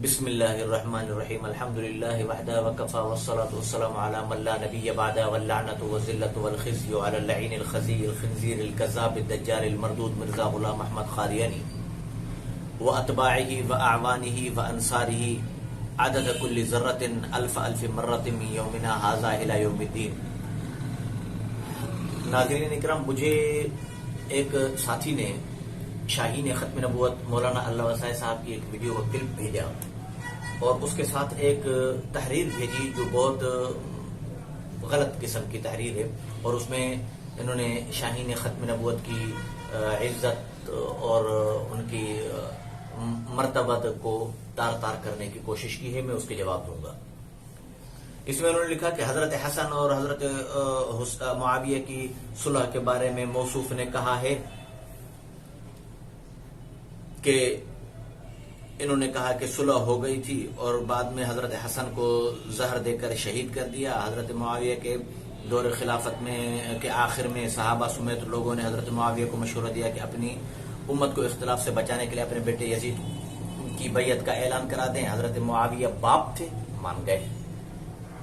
بسم اللہ الرحمن الرحیم الحمد للہ وحدہ وکفا والصلاة والسلام علی من لا نبی بعدہ واللعنۃ والذلۃ والخزی علی اللعین الخزی الخنزیر الکذاب الدجال المردود مرزا غلام احمد قادیانی واتباعہ واعوانہ وانصارہ عدد کل ذرۃ الف مرۃ من یومنا ھذا الی یوم الدین۔ ناظرین اکرام، مجھے ایک ساتھی نے شاہین ختم نبوت مولانا اللہ وسائے صاحب کی ایک ویڈیو کلپ بھیجا اور اس کے ساتھ ایک تحریر بھیجی جو بہت غلط قسم کی تحریر ہے، اور اس میں انہوں نے شاہین ختم نبوت کی عزت اور ان کی مرتبت کو تار تار کرنے کی کوشش کی ہے۔ میں اس کے جواب دوں گا۔ اس میں انہوں نے لکھا کہ حضرت حسن اور حضرت معاویہ کی صلح کے بارے میں موصوف نے کہا ہے کہ انہوں نے کہا کہ صلح ہو گئی تھی اور بعد میں حضرت حسن کو زہر دے کر شہید کر دیا۔ حضرت معاویہ کے دور خلافت میں کے آخر میں صحابہ سمیت لوگوں نے حضرت معاویہ کو مشورہ دیا کہ اپنی امت کو اختلاف سے بچانے کے لیے اپنے بیٹے یزید کی بیعت کا اعلان کرا دیں۔ حضرت معاویہ باپ تھے، مان گئے۔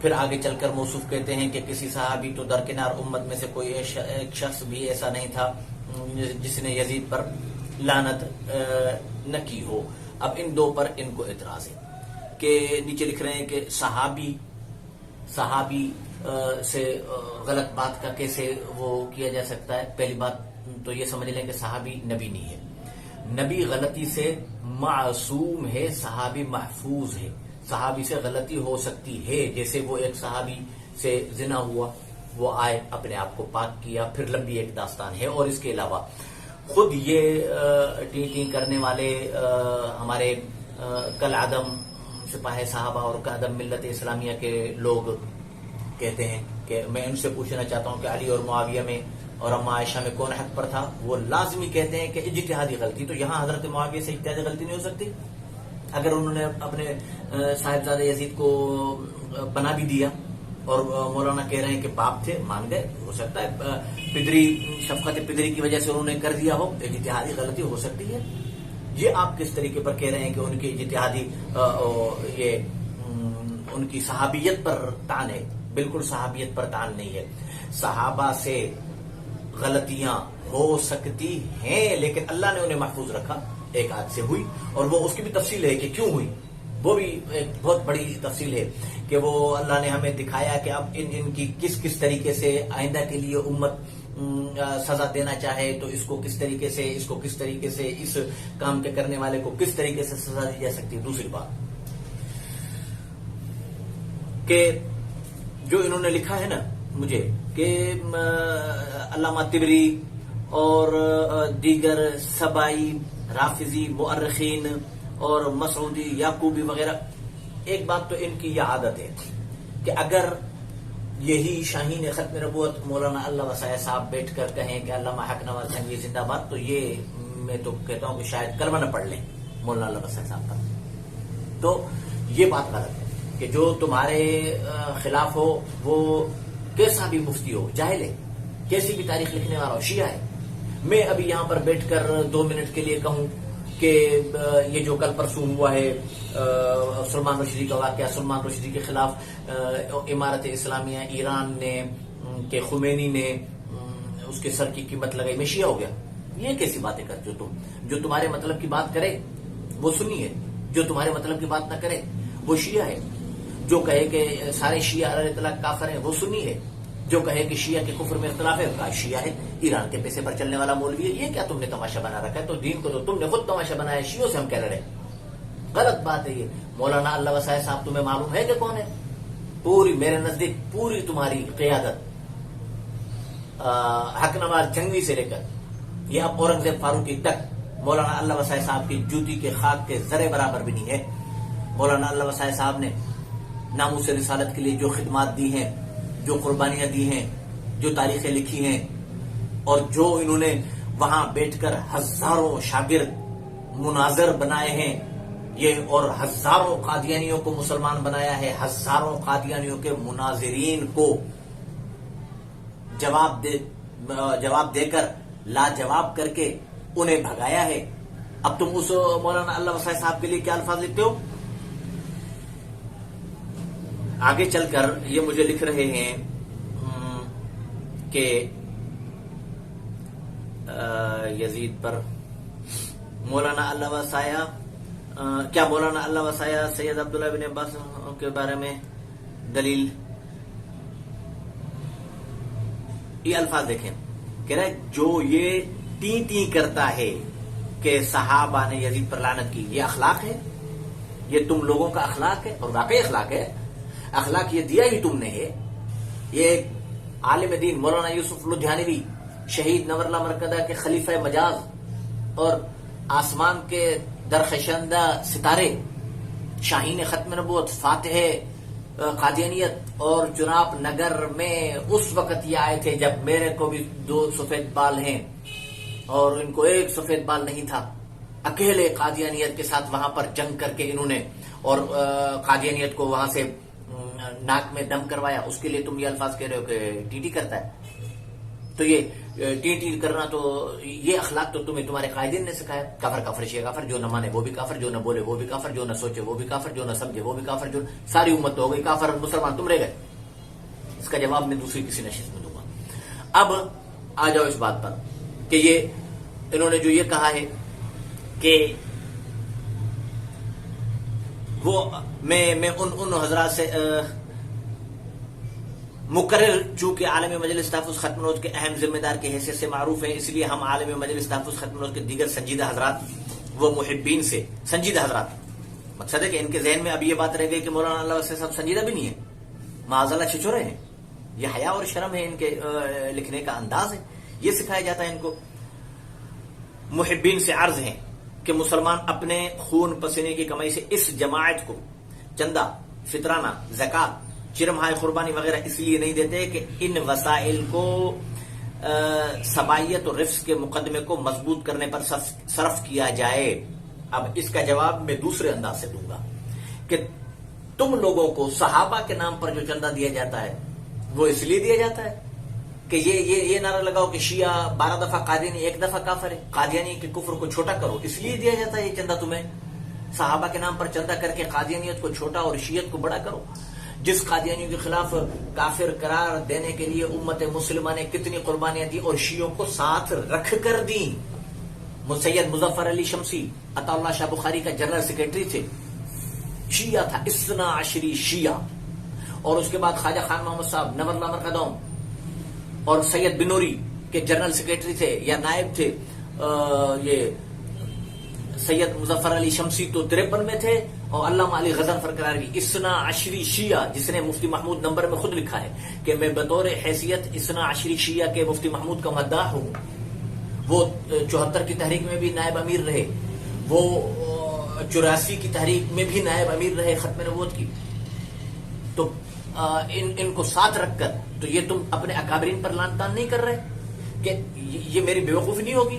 پھر آگے چل کر موصوف کہتے ہیں کہ کسی صحابی تو درکنار امت میں سے کوئی ایک شخص بھی ایسا نہیں تھا جس نے یزید پر لعنت نہ کی ہو۔ اب ان دو پر ان کو اعتراض ہے کہ نیچے لکھ رہے ہیں کہ صحابی سے غلط بات کا کیسے وہ کیا جا سکتا ہے۔ پہلی بات تو یہ سمجھ لیں کہ صحابی نبی نہیں ہے۔ نبی غلطی سے معصوم ہے، صحابی محفوظ ہے۔ صحابی سے غلطی ہو سکتی ہے، جیسے وہ ایک صحابی سے زنا ہوا، وہ آئے اپنے آپ کو پاک کیا، پھر لمبی ایک داستان ہے۔ اور اس کے علاوہ خود یہ ٹی کرنے والے ہمارے کل عدم سپاہ صحابہ اور قدم ملت اسلامیہ کے لوگ کہتے ہیں کہ میں ان سے پوچھنا چاہتا ہوں کہ علی اور معاویہ میں اور اما عائشہ میں کون حق پر تھا؟ وہ لازمی کہتے ہیں کہ اجتہادی غلطی۔ تو یہاں حضرت معاویہ سے اجتہادی غلطی نہیں ہو سکتی؟ اگر انہوں نے اپنے صاحبزادہ یزید کو بنا بھی دیا اور مولانا کہہ رہے ہیں کہ باپ تھے، مان گئے، ہو سکتا ہے پدری شفقت پدری کی وجہ سے انہوں نے کر دیا ہو، اجتہادی غلطی ہو سکتی ہے۔ یہ آپ کس طریقے پر کہہ رہے ہیں کہ ان کی اجتہادی یہ ان کی صحابیت پر طعن ہے؟ بالکل صحابیت پر طعن نہیں ہے۔ صحابہ سے غلطیاں ہو سکتی ہیں لیکن اللہ نے انہیں محفوظ رکھا۔ ایک آدھ سے ہوئی اور وہ اس کی بھی تفصیل ہے کہ کیوں ہوئی، وہ بھی ایک بہت بڑی تفصیل ہے کہ وہ اللہ نے ہمیں دکھایا کہ اب ان کی کس طریقے سے آئندہ کے لیے امت سزا دینا چاہے تو اس کو کس طریقے سے اس کام کے کرنے والے کو کس طریقے سے سزا دی جا سکتی ہے۔ دوسری بات کہ جو انہوں نے لکھا ہے نا مجھے کہ علامہ طبری اور دیگر سبائی رافضی مؤرخین اور مسعودی یعقوبی وغیرہ، ایک بات تو ان کی یہ عادت ہے کہ اگر یہی شاہین ختم نبوت مولانا اللہ وسائے صاحب بیٹھ کر کہیں کہ علامہ حق نواز جنگی زندہ باد، تو یہ میں تو کہتا ہوں کہ شاید کلمہ نہ پڑھ لیں مولانا اللہ وسائے صاحب کا۔ تو یہ بات غلط ہے کہ جو تمہارے خلاف ہو وہ کیسا بھی مفتی ہو، جاہل ہے، کیسی بھی تاریخ لکھنے والا ہو، شیعہ ہے۔ میں ابھی یہاں پر بیٹھ کر 2 منٹ کے لیے کہوں کہ یہ جو کل پرسوں ہوا ہے سلمان رشدی کا واقعہ، سلمان رشدی کے خلاف امارت اسلامیہ ایران نے کہ خمینی نے اس کے سر کی قیمت لگائی، میں شیعہ ہو گیا؟ یہ کیسی باتیں کرتے ہو تم؟ جو تمہارے مطلب کی بات کرے وہ سنی ہے، جو تمہارے مطلب کی بات نہ کرے وہ شیعہ ہے۔ جو کہے کہ سارے شیعہ علیہ اطلاق کافر ہیں وہ سنی ہے، جو کہے کہ شیعہ کے کفر میں اختلاف ہے کا شیعہ ہے، ایران کے پیسے پر چلنے والا مولوی ہے۔ یہ کیا تم نے تماشا بنا رکھا ہے؟ تو دین کو تو تم نے خود تماشا بنایا ہے، شیعوں سے ہم کہہ رہے ہیں، غلط بات ہے یہ۔ مولانا اللہ وسائے صاحب تمہیں معلوم ہے کہ کون ہے؟ پوری میرے نزدیک پوری تمہاری قیادت حق نواز جنگوی سے لے کر یہ اب اورنگزیب فاروقی تک مولانا اللہ وسائے صاحب کی جوتی کے خاک کے ذرے برابر بھی نہیں ہے۔ مولانا اللہ وسائے صاحب نے ناموس رسالت کے لیے جو خدمات دی ہیں، جو قربانیاں دی ہیں، جو تاریخیں لکھی ہیں، اور جو انہوں نے وہاں بیٹھ کر ہزاروں شاگرد مناظر بنائے ہیں یہ، اور ہزاروں قادیانیوں کو مسلمان بنایا ہے، ہزاروں قادیانیوں کے مناظرین کو جواب دے کر لاجواب کر کے انہیں بھگایا ہے۔ اب تم اس مولانا اللہ وسائے صاحب کے لیے کیا الفاظ لکھتے ہو آگے چل کر یہ مجھے لکھ رہے ہیں کہ یزید پر مولانا اللہ وسایہ، کیا مولانا اللہ وسایہ سید عبداللہ بن عباس کے بارے میں دلیل؟ یہ الفاظ دیکھیں، کہہ رہے جو یہ ٹی کرتا ہے کہ صحابہ نے یزید پر لعنت کی، یہ اخلاق ہے؟ یہ تم لوگوں کا اخلاق ہے؟ اور واقعی اخلاق ہے، اخلاق یہ دیا ہی تم نے ہے۔ یہ عالم دین مولانا یوسف لدھیانوی، شہید نور اللہ مرکزہ کے خلیفہ مجاز اور آسمان کے درخشندہ ستارے، شاہین ختم نبوت، فاتح قادیانیت، اور چناب نگر میں اس وقت یہ آئے تھے جب میرے کو بھی 2 سفید بال ہیں اور ان کو 1 سفید بال نہیں تھا، اکیلے قادیانیت کے ساتھ وہاں پر جنگ کر کے انہوں نے اور قادیانیت کو وہاں سے ناک میں دم کروایا۔ اس کے لیے تم یہ الفاظ کہہ رہے ہو کہ ٹی کرتا ہے؟ تو یہ ٹی کرنا، تو یہ اخلاق تو تمہیں تمہارے قائدین نے سکھایا۔ کافر کافر شیعہ کافر، جو نہ مانے وہ بھی کافر، جو نہ بولے وہ بھی کافر، جو نہ سوچے وہ بھی کافر، جو نہ سمجھے وہ بھی کافر، جو ساری امت ہو گئی کافر، مسلمان تم رہ گئے۔ اس کا جواب میں دوسری کسی نشست میں دوں گا۔ اب آ جاؤ اس بات پر کہ یہ انہوں نے جو یہ کہا ہے کہ وہ میں ان حضرات سے مقرر، چونکہ عالمی مجلس تحفظ ختم نوز کے اہم ذمہ دار کی حیثیت سے معروف ہے، اس لیے ہم عالمی مجلس تحفظ ختم نوز کے دیگر سنجیدہ حضرات وہ محبین سے، سنجیدہ حضرات مقصد ہے کہ ان کے ذہن میں اب یہ بات رہ گئی کہ مولانا اللہ وسیع صاحب سنجیدہ بھی نہیں ہے، معاذ اللہ چھچورے ہیں۔ یہ حیا اور شرم ہے ان کے لکھنے کا انداز ہے، یہ سکھایا جاتا ہے ان کو۔ محبین سے عرض ہے کہ مسلمان اپنے خون پسینے کی کمائی سے اس جماعت کو چندہ، فطرانہ، زکات، چرمہائے قربانی وغیرہ اس لیے نہیں دیتے کہ ان وسائل کو سبائیت اور رفض کے مقدمے کو مضبوط کرنے پر صرف کیا جائے۔ اب اس کا جواب میں دوسرے انداز سے دوں گا کہ تم لوگوں کو صحابہ کے نام پر جو چندہ دیا جاتا ہے وہ اس لیے دیا جاتا ہے کہ یہ نعرہ لگاؤ کہ شیعہ 12 دفعہ قادیانی 1 دفعہ کافر ہے، قادیانی کے کفر کو چھوٹا کرو، اس لیے دیا جاتا ہے یہ چندہ تمہیں؟ صحابہ کے نام پر چندہ کر کے قادیانیت کو چھوٹا اور شیعت کو بڑا کرو۔ جس قادیانیوں کے خلاف کافر قرار دینے کے لیے امت مسلمہ نے کتنی قربانیاں دی اور شیعوں کو ساتھ رکھ کر دی۔ سید مظفر علی شمسی عطا اللہ شاہ بخاری کا جنرل سیکرٹری تھے، شیعہ تھا، 12 شیعہ، اور اس کے بعد خواجہ خان محمد صاحب نور اللہ مرقدوم اور سید بنوری کے جنرل سیکرٹری تھے یا نائب تھے۔ یہ سید مظفر علی شمسی تو 53 میں تھے اور علامہ علی غضنفر قراری 12 شیعہ، جس نے مفتی محمود نمبر میں خود لکھا ہے کہ میں بطور حیثیت 12 شیعہ کے مفتی محمود کا مداح ہوں۔ وہ 74 کی تحریک میں بھی نائب امیر رہے، وہ 84 کی تحریک میں بھی نائب امیر رہے ختم نبوت کی۔ تو ان کو ساتھ رکھ کر تو یہ تم اپنے اکابرین پر لعن طعن نہیں کر رہے کہ یہ میری بیوقوفی نہیں ہوگی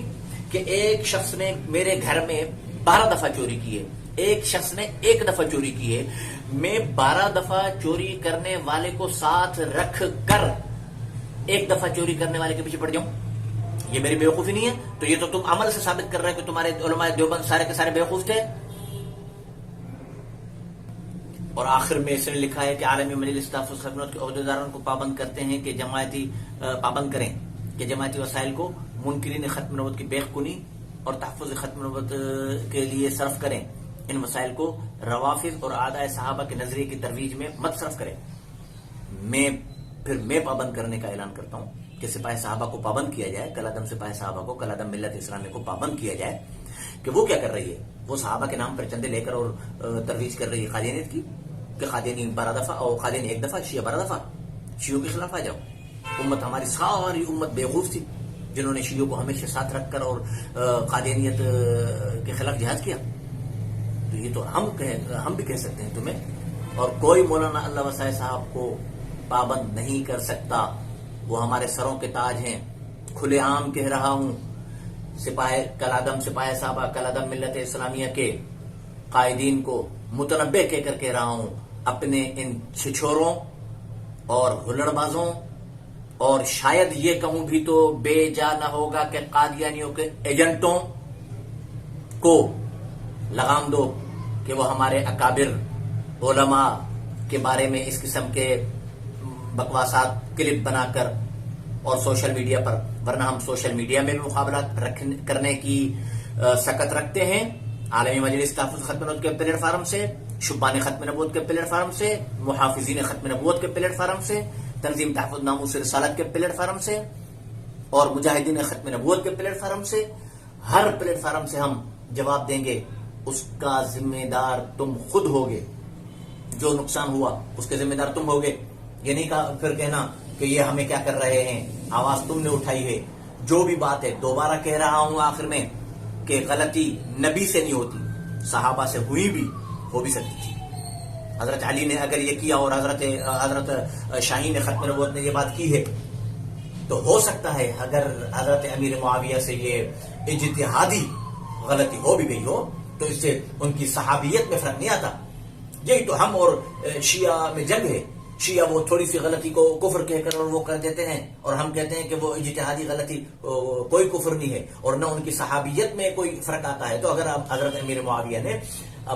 کہ ایک شخص نے میرے گھر میں 12 دفعہ چوری کی ہے، ایک شخص نے 1 دفعہ چوری کی ہے، میں 12 دفعہ چوری کرنے والے کو ساتھ رکھ کر 1 دفعہ چوری کرنے والے کے پیچھے پڑ جاؤں؟ یہ میری بیوقوفی نہیں ہے؟ تو یہ تو تم عمل سے ثابت کر رہے کہ تمہارے علماء دیوبند سارے کے سارے بیوقوف تھے۔ اور آخر میں اس نے لکھا ہے کہ عالمی مجلس تحفظ ختم نبوت کے عہدیداروں کو پابند کرتے ہیں کہ پابند کریں کہ جماعتی وسائل کو منکرین ختم نبوت کی بیخ کنی اور تحفظ ختم نبوت کے لیے صرف کریں، ان مسائل کو روافض اور اعداء صحابہ کے نظریے کی ترویج میں مت صرف کریں۔ میں پابند کرنے کا اعلان کرتا ہوں کہ سپاہ صحابہ کو پابند کیا جائے، کلادم سپاہ صحابہ کو، کلادم ملت اسلامی کو پابند کیا جائے کہ وہ کیا کر رہی ہے، وہ صحابہ کے نام پر چندے لے کر اور ترویج کر رہی ہے قادیانیت کی، کہ قادیانی 12 دفعہ اور قادیانی 1 دفعہ، شیعہ 12 دفعہ، شیعوں کے خلاف آ جاؤ۔ امت ہماری ساری امت بیوقوف تھی جنہوں نے شیعوں کو ہمیشہ ساتھ رکھ کر اور قادیانیت کے خلاف جہاد کیا۔ تو یہ تو ہم بھی کہہ سکتے ہیں تمہیں، اور کوئی مولانا اللہ وسائع صاحب کو پابند نہیں کر سکتا، وہ ہمارے سروں کے تاج ہیں۔ کھلے عام کہہ رہا ہوں، سپاہ صحابہ کلادم ملت اسلامیہ کے قائدین کو متنبع کہہ کر کہہ رہا ہوں، اپنے ان چھچوروں اور ہلڑ بازوں اور شاید یہ کہوں بھی تو بے جا نہ ہوگا کہ قادیانیوں کے ایجنٹوں کو لگام دو کہ وہ ہمارے اکابر علماء کے بارے میں اس قسم کے بکواسات کلپ بنا کر اور سوشل میڈیا پر، ورنہ ہم سوشل میڈیا میں بھی مقابلات کرنے کی سکت رکھتے ہیں، عالمی مجلس تحفظ ختم نبوت کے پلیٹ فارم سے، شبان ختم نبوت کے پلیٹ فارم سے، محافظین ختم نبوت کے پلیٹ فارم سے، تنظیم تحفظ ناموس رسالت کے پلیٹ فارم سے، اور مجاہدین ختم نبوت کے پلیٹ فارم سے، ہر پلیٹ فارم سے ہم جواب دیں گے. اس کا ذمہ دار تم خود ہوگے، جو نقصان ہوا اس کے ذمہ دار تم ہوگے. یہ نہیں پھر کہنا کہ یہ ہمیں کیا کر رہے ہیں، آواز تم نے اٹھائی ہے. جو بھی بات ہے، دوبارہ کہہ رہا ہوں آخر میں کہ غلطی نبی سے نہیں ہوتی، صحابہ سے ہوئی بھی، ہو بھی سکتی تھی. حضرت علی نے اگر یہ کیا اور حضرت شاہین ختم نبوت نے یہ بات کی ہے تو ہو سکتا ہے اگر حضرت امیر معاویہ سے یہ اجتہادی غلطی ہو بھی گئی ہو تو اس سے ان کی صحابیت میں فرق نہیں آتا. یہی تو ہم اور شیعہ میں جنگ ہے. شیعہ وہ تھوڑی سی غلطی کو کفر کہہ کر اور وہ کر دیتے ہیں، اور ہم کہتے ہیں کہ وہ اجتہادی غلطی کوئی کفر نہیں ہے، اور نہ ان کی صحابیت میں کوئی فرق آتا ہے. تو اگر حضرت امیر معاویہ نے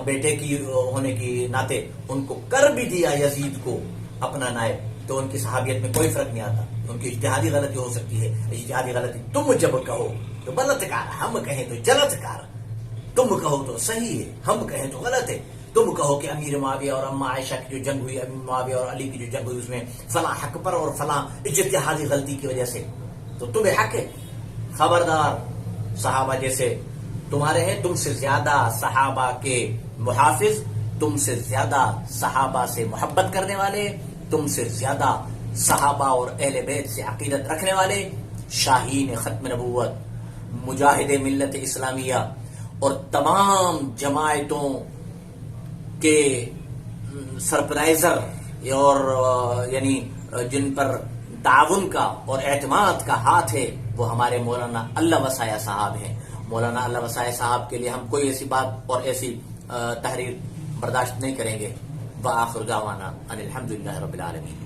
بیٹے کی ہونے کی ناطے ان کو کر بھی دیا یزید کو اپنا نائب، تو ان کی صحابیت میں کوئی فرق نہیں آتا. ان کی اجتہادی غلطی ہو سکتی ہے. اجتہادی غلطی تم جب کہو تو غلط کار، ہم کہیں تو غلط کار. تم کہو تو صحیح ہے، ہم کہیں تو غلط ہے. تم کہو کہ امیر معاویہ اور اما عائشہ کی جو جنگ ہوئی، امیر معاویہ اور علی کی جو جنگ ہوئی، اس میں فلاں حق پر اور فلاں اجتہادی غلطی کی وجہ سے، تو تمہیں حق ہے. خبردار، صحابہ جیسے تمہارے ہیں، تم سے زیادہ صحابہ کے محافظ، تم سے زیادہ صحابہ سے محبت کرنے والے، تم سے زیادہ صحابہ اور اہل بیت سے عقیدت رکھنے والے، شاہین ختم نبوت، مجاہد ملت اسلامیہ اور تمام جماعتوں کے سرپرائزر اور یعنی جن پر تعاون کا اور اعتماد کا ہاتھ ہے، وہ ہمارے مولانا اللہ وسایہ صاحب ہیں. مولانا اللہ وسایہ صاحب کے لیے ہم کوئی ایسی بات اور ایسی تحریر برداشت نہیں کریں گے. وآخر دعوانا ان الحمدللہ رب العالمین.